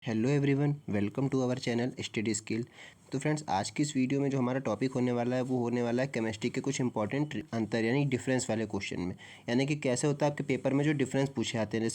Hello everyone, welcome to our channel study skill. तो friends, आज की इस वीडियो में जो हमारा टॉपिक होने वाला है वो होने वाला है केमिस्ट्री के कुछ इंपॉर्टेंट अंतर यानी डिफरेंस वाले क्वेश्चन में। यानी कि कैसे होता है आपके पेपर में जो डिफरेंस पूछे आते हैं।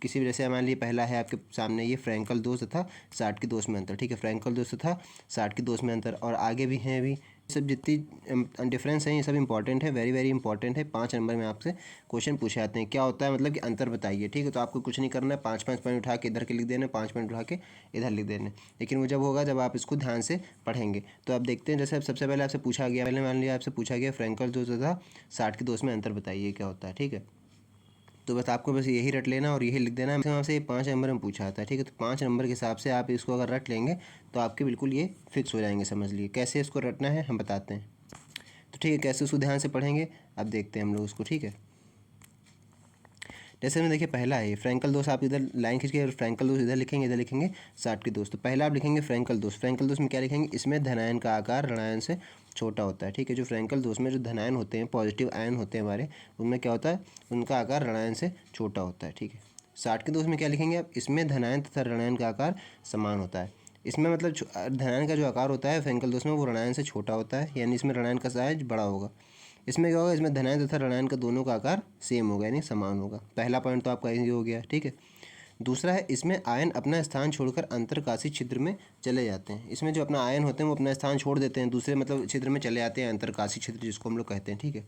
जैसे हमारे लिए पहला है आपके सामने ये फ्रैंकल दोष तथा साठ के दोष में अंतर। ठीक है, फ्रैंकल दोष तथा साठ के दोष में अंतर, और आगे भी हैं अभी सब जितनी डिफरेंस हैं ये सब इंपॉर्टेंट है, वेरी वेरी इंपॉर्टेंट है। 5 नंबर में आपसे क्वेश्चन पूछे आते हैं। क्या होता है मतलब कि अंतर बताइए। ठीक है, तो आपको कुछ नहीं करना है, 5-5 पॉइंट उठा के इधर के लिख देना, 5 पॉइंट उठा के इधर लिख देने। लेकिन वो जब होगा जब आप इसको ध्यान से पढ़ेंगे। तो आप देखते हैं, जैसे अब सबसे पहले आपसे पूछा गया, पहले मान लिया आपसे पूछा गया फ्रैंकल दोष तथा साठ के दोष में अंतर बताइए क्या होता है। ठीक है, तो बस आपको बस यही रट लेना और यही लिख देना है। आपसे ये 5 नंबर में पूछा था। ठीक है, तो 5 नंबर के हिसाब से आप इसको अगर रट लेंगे तो आपके बिल्कुल ये फिक्स हो जाएंगे। समझ लिए कैसे इसको रटना है हम बताते हैं। तो ठीक है, कैसे उसको ध्यान से पढ़ेंगे अब देखते हैं हम लोग उसको। ठीक है, जैसे में देखिए पहला है फ्रैंकल दोष। आप इधर लाइन खींच के फ्रैंकल दोष इधर लिखेंगे साठ के दोष। तो पहला आप लिखेंगे फ्रैंकल दोष। फ्रैंकल दोष में क्या लिखेंगे, इसमें धनायन का आकार ऋणायन से छोटा होता है। ठीक है, जो फ्रैंकल दोष में जो धनायन होते हैं, पॉजिटिव आयन होते हैं हमारे, उनमें क्या होता है, उनका आकार ऋणायन से छोटा होता है। ठीक है, साठ के दोष में क्या लिखेंगे आप, इसमें धनायन तथा ऋणायन का आकार समान होता है। इसमें मतलब धनायन का जो आकार होता है फ्रैंकल दोष में वो ऋणायन से छोटा होता है, यानी इसमें ऋणायन का साइज बड़ा होगा। इसमें क्या होगा, इसमें धनायन तथा ऋणायन का दोनों का आकार सेम होगा यानी समान होगा। पहला पॉइंट तो आपका ये हो गया। ठीक है, दूसरा है इसमें आयन अपना स्थान छोड़कर अंतरकाशी छिद्र में चले जाते हैं। इसमें जो अपना आयन होते हैं वो अपना स्थान छोड़ देते हैं, दूसरे मतलब छिद्र में चले जाते हैं, अंतरकाशी छिद्र जिसको हम लोग कहते हैं। ठीक है,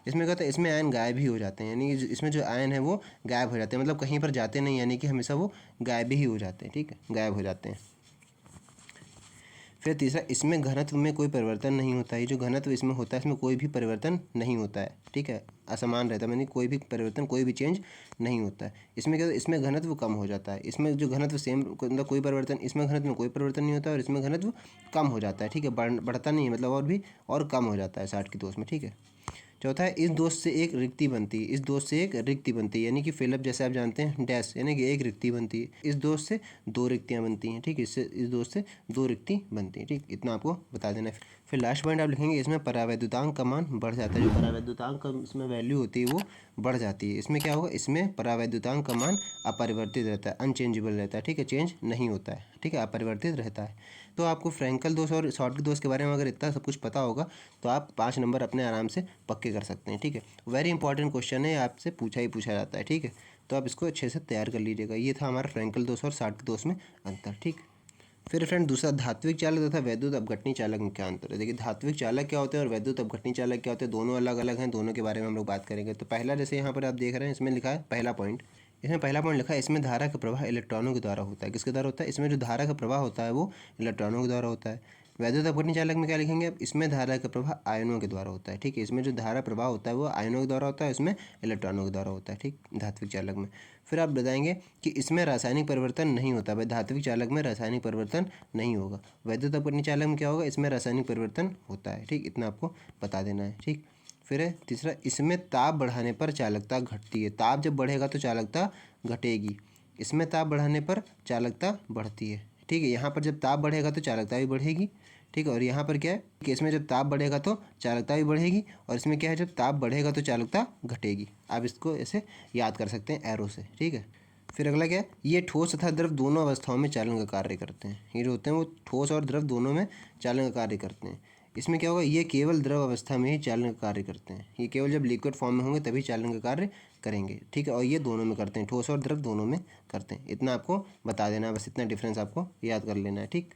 इसमें कहते हैं इसमें आयन गायब ही हो जाते हैं, यानी इसमें जो आयन है वो गायब हो जाते हैं, मतलब कहीं पर जाते नहीं, यानी कि हमेशा वो गायब ही हो जाते हैं। ठीक है, गायब हो जाते हैं। फिर तीसरा, इसमें घनत्व में कोई परिवर्तन नहीं होता है। ये जो घनत्व इसमें होता है इसमें कोई भी परिवर्तन नहीं होता है। ठीक है, असमान रहता है, यानी कोई भी परिवर्तन, कोई भी चेंज नहीं होता है। इसमें क्या, इसमें घनत्व कम हो जाता है। इसमें जो घनत्व सेम मतलब कोई परिवर्तन, इसमें घनत्व में कोई परिवर्तन नहीं होता है और इसमें घनत्व कम हो जाता है। ठीक है, बढ़ता नहीं है, मतलब और भी और कम हो जाता है साठ के दोष में। ठीक है, चौथा है इस दोष से एक रिक्ति बनती है। इस दोष से एक रिक्ति बनती है, यानी कि फिलअप, जैसे आप जानते हैं डैश, यानी कि एक रिक्ति बनती है। इस दोष से दो रिक्तियाँ बनती हैं। ठीक है, इस दोष से दो रिक्ति बनती है। ठीक, इतना आपको बता देना है। फिर लास्ट पॉइंट आप लिखेंगे इसमें परावैद्युतांक का मान बढ़ जाता है। जो परावैद्युतांक का इसमें वैल्यू होती है वो बढ़ जाती है। इसमें क्या होगा, इसमें परावैद्युतांक का मान अपरिवर्तित रहता है, अनचेंजेबल रहता है। ठीक है, चेंज नहीं होता है। ठीक है, अपरिवर्तित रहता है। तो आपको फ्रैंकल दोष और शॉर्ट दोष के बारे में अगर इतना सब कुछ पता होगा तो आप 5 नंबर अपने आराम से पक्के कर सकते हैं। ठीक है, वेरी इंपॉर्टेंट क्वेश्चन है, आपसे पूछा ही पूछा जाता है। ठीक है, तो आप इसको अच्छे से तैयार कर लीजिएगा। ये था हमारा फ्रैंकल दोष और शॉर्ट दोष में अंतर। ठीक, फिर फ्रेंड दूसरा, धात्विक चालक तथा वैद्युत अपघटनी चालक में क्या अंतर है। देखिए, धात्विक चालक क्या होते हैं और वैद्युत अपघटनी चालक क्या होते हैं, दोनों अलग अलग हैं। दोनों के बारे में हम लोग बात करेंगे। तो पहला, जैसे यहाँ पर आप देख रहे हैं, इसमें लिखा है पहला पॉइंट, इसमें पहला पॉइंट लिखा है इसमें धारा का प्रवाह इलेक्ट्रॉनों के द्वारा होता है। किसके द्वारा होता है, इसमें जो धारा का प्रवाह होता है वो इलेक्ट्रॉनों के द्वारा होता है। वैद्युत अपघटनी चालक में क्या लिखेंगे आप, इसमें धारा का प्रवाह आयनों के द्वारा होता है। ठीक है, इसमें जो धारा प्रवाह होता है वो आयनों के द्वारा होता है, इसमें इलेक्ट्रॉनों के द्वारा होता है। ठीक, धात्विक चालक में। फिर आप बताएंगे कि इसमें रासायनिक परिवर्तन नहीं होता। भाई, धात्विक चालक में रासायनिक परिवर्तन नहीं होगा। वैद्युत अपघटनी चालक में क्या होगा, इसमें रासायनिक परिवर्तन होता है। ठीक, इतना आपको बता देना है। ठीक, फिर है तीसरा, इसमें ताप बढ़ाने पर चालकता घटती है। ताप जब बढ़ेगा तो चालकता घटेगी। इसमें ताप बढ़ाने पर चालकता बढ़ती है। ठीक है, यहाँ पर जब ताप बढ़ेगा तो चालकता भी बढ़ेगी। ठीक है, और यहाँ पर क्या है कि इसमें जब ताप बढ़ेगा तो चालकता भी बढ़ेगी, और इसमें क्या है, जब ताप बढ़ेगा तो चालकता घटेगी। आप इसको ऐसे याद कर सकते हैं एरो से। ठीक है, फिर अगला क्या है, ये ठोस तथा द्रव दोनों अवस्थाओं में चालन का कार्य करते हैं। ये जो होते हैं वो ठोस और द्रव दोनों में चालन का कार्य करते हैं। इसमें क्या होगा, ये केवल द्रव अवस्था में ही चालन का कार्य करते हैं। ये केवल जब लिक्विड फॉर्म में होंगे तभी चालन का कार्य करेंगे। ठीक है, और ये दोनों में करते हैं, ठोस और द्रव दोनों में करते हैं। इतना आपको बता देना है, बस इतना डिफरेंस आपको याद कर लेना है। ठीक,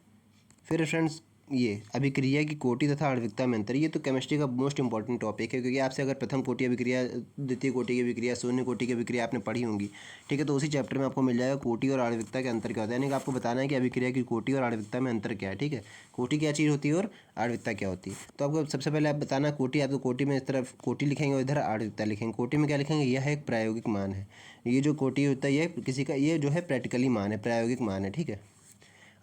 फिर फ्रेंड्स, ये अभिक्रिया की कोटि तथा आणविकता में अंतर, ये तो केमिस्ट्री का मोस्ट इंपॉर्टेंट टॉपिक है, क्योंकि आपसे अगर प्रथम कोटि अभिक्रिया, द्वितीय कोटि की अभिक्रिया, शून्य कोटि की अभिक्रिया आपने पढ़ी होंगी। ठीक है, तो उसी चैप्टर में आपको मिल जाएगा कोटि और आणविकता के अंतर क्या होता है, यानी कि आपको बताना है कि अभिक्रिया की कोटि और आणविकता में अंतर क्या है। ठीक है, कोटि क्या चीज़ होती है और आणविकता क्या होती है। तो आपको सबसे पहले आप बताना कोटि, आपको कोटि में इस तरफ कोटि लिखेंगे और इधर आणविकता लिखेंगे। कोटि में क्या लिखेंगे, यह एक प्रायोगिक मान है। ये जो कोटि होता है यह किसी का, ये जो है प्रैक्टिकली मान है, प्रायोगिक मान है। ठीक है,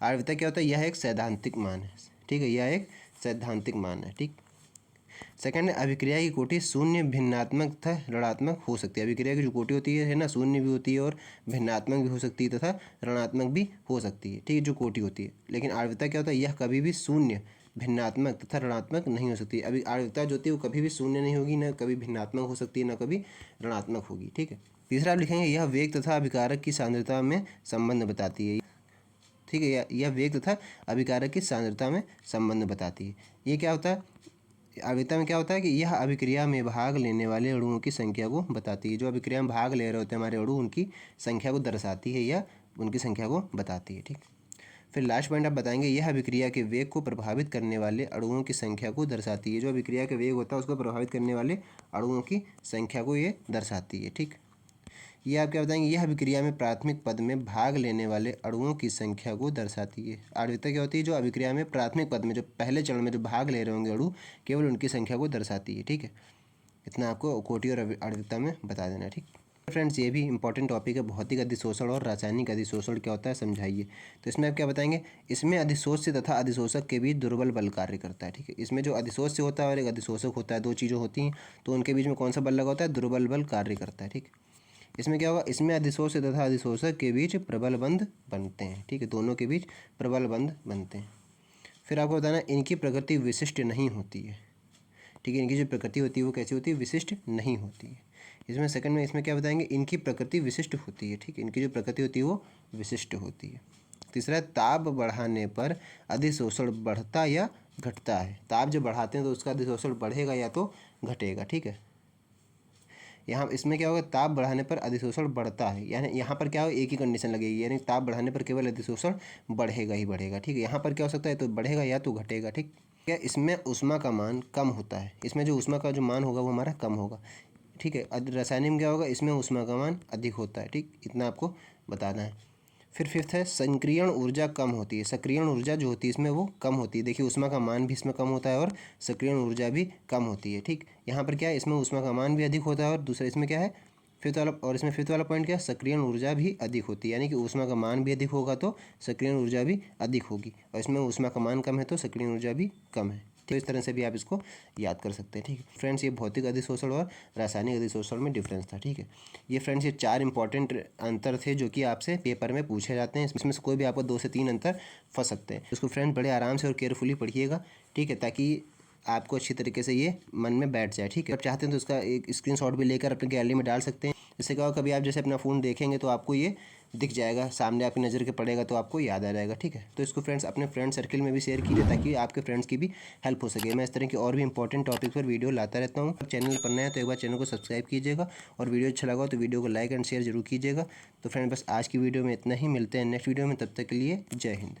आणविकता क्या होता है, यह एक सैद्धांतिक मान है। ठीक है, यह एक सैद्धांतिक मान है। ठीक, सेकंड, अभिक्रिया की कोटि शून्य, भिन्नात्मक तथा ऋणात्मक हो सकती है। अभिक्रिया की जो कोटि होती है ना, शून्य भी होती है और भिन्नात्मक भी हो सकती है तथा ऋणात्मक भी हो सकती है। ठीक है, जो कोटि होती है। लेकिन आणविकता क्या होता है, यह कभी भी शून्य, भिन्नात्मक तथा ऋणात्मक नहीं हो सकती। अभी आणविकता जो होती है वो कभी भी शून्य नहीं होगी, ना कभी भिन्नात्मक हो सकती है, ना कभी ऋणात्मक होगी। ठीक है, तीसरा आप लिखेंगे यह वेग तथा अभिकारक की सांद्रता में संबंध बताती है। ठीक है। यह वेग तथा अभिकारक की सांद्रता में संबंध बताती है। ये क्या होता है, अभिक्रिया में क्या होता है कि यह अभिक्रिया में भाग लेने वाले अणुओं की संख्या को बताती है। जो अभिक्रिया में भाग ले रहे होते हैं हमारे अणु, उनकी संख्या को दर्शाती है या उनकी संख्या को बताती है। ठीक, फिर लास्ट पॉइंट आप बताएंगे, यह अभिक्रिया के वेग को प्रभावित करने वाले अणुओं की संख्या को दर्शाती है। जो अभिक्रिया के वेग होता है उसको प्रभावित करने वाले अणुओं की संख्या को ये दर्शाती है। ठीक, ये आप क्या बताएंगे, यह अभिक्रिया में प्राथमिक पद में भाग लेने वाले अणुओं की संख्या को दर्शाती है। आणविकता क्या होती है, जो अभिक्रिया में प्राथमिक पद में, जो पहले चरण में जो भाग ले रहे होंगे अणु, केवल उनकी संख्या को दर्शाती है। ठीक है, इतना आपको कोटि और आणविकता में बता देना है। ठीक फ्रेंड्स, ये भी इंपॉर्टेंट टॉपिक है, भौतिक अधिशोषण और रासायनिक अधिशोषण क्या होता है समझाइए। तो इसमें आप क्या बताएंगे, इसमें अधिशोष्य तथा अधिशोषक के बीच दुर्बल बल कार्य करता है। ठीक है, इसमें जो अधिशोष्य होता है और एक अधिशोषक होता है, दो चीज़ें होती हैं, तो उनके बीच में कौन सा बल लगा होता है, दुर्बल बल कार्य करता है। ठीक, इसमें क्या होगा, इसमें अधिशोष्य तथा अधिशोषक के बीच प्रबल बंध बनते हैं। ठीक है, दोनों के बीच प्रबल बंध बनते हैं। फिर आपको बताना, इनकी प्रकृति विशिष्ट नहीं होती है। ठीक है, इनकी जो प्रकृति होती है वो कैसी होती है, विशिष्ट नहीं होती है। इसमें सेकंड में इसमें क्या बताएंगे, इनकी प्रकृति विशिष्ट होती है। ठीक है, इनकी जो प्रकृति होती है वो विशिष्ट होती है। तीसरा है, ताप बढ़ाने पर अधिशोषण बढ़ता या घटता है। ताप जब बढ़ाते हैं तो उसका अधिशोषण बढ़ेगा या तो घटेगा। ठीक है, यहाँ इसमें क्या होगा, ताप बढ़ाने पर अधिशोषण बढ़ता है, यानी यहाँ पर क्या हो, एक ही कंडीशन लगेगी, यानी ताप बढ़ाने पर केवल अधिशोषण बढ़ेगा ही बढ़ेगा। ठीक है, यहाँ पर क्या हो सकता है, तो बढ़ेगा या तो घटेगा। ठीक है, इसमें ऊष्मा का मान कम होता है, इसमें जो ऊष्मा का जो मान होगा वो हमारा कम होगा। ठीक है, रासायनिक में क्या होगा, इसमें ऊष्मा का मान अधिक होता है। ठीक, इतना आपको बताना है। फिर फिफ्थ है, सक्रियण ऊर्जा कम होती है। सक्रियण ऊर्जा जो होती है इसमें वो कम होती है। देखिए, ऊष्मा का मान भी इसमें कम होता है और सक्रियण ऊर्जा भी कम होती है। ठीक, यहाँ पर क्या है, इसमें ऊष्मा का मान भी अधिक होता है और दूसरा इसमें क्या है, फिफ्थ वाला, और इसमें फिफ्थ वाला पॉइंट क्या है, सक्रियण ऊर्जा भी अधिक होती है। यानी कि ऊष्मा का मान भी अधिक होगा तो सक्रियण ऊर्जा भी अधिक होगी, और इसमें ऊष्मा का मान कम है तो सक्रियण ऊर्जा भी कम है। तो इस तरह से भी आप इसको याद कर सकते हैं। ठीक है फ्रेंड्स, ये भौतिक अधिशोषण और रासायनिक अधिशोषण में डिफरेंस था। ठीक है, ये फ्रेंड्स ये 4 इंपॉर्टेंट अंतर थे जो कि आपसे पेपर में पूछे जाते हैं। इसमें से कोई भी आपको 2 से 3 अंतर फंस सकते हैं। इसको फ्रेंड बड़े आराम से और केयरफुली पढ़िएगा। ठीक है, ताकि आपको अच्छी तरीके से ये मन में बैठ जाए। ठीक है, आप चाहते हैं तो इसका एक स्क्रीनशॉट भी लेकर अपने गैलरी में डाल सकते हैं। इससे क्या होगा, कभी आप जैसे अपना फ़ोन देखेंगे तो आपको ये दिख जाएगा, सामने आपकी नज़र के पड़ेगा तो आपको याद आ जाएगा। ठीक है, तो इसको फ्रेंड्स अपने फ्रेंड सर्कल में भी शेयर कीजिए ताकि आपके फ्रेंड्स की भी हेल्प हो सके। मैं इस तरह की और भी इंपॉर्टेंट टॉपिक पर वीडियो लाता रहता हूँ। चैनल पर नया है तो एक बार चैनल को सब्सक्राइब कीजिएगा, और वीडियो अच्छा लगा तो वीडियो को लाइक एंड शेयर जरूर कीजिएगा। तो फ्रेंड बस आज की वीडियो में इतना ही, मिलते हैं नेक्स्ट वीडियो में, तब तक के लिए जय हिंद।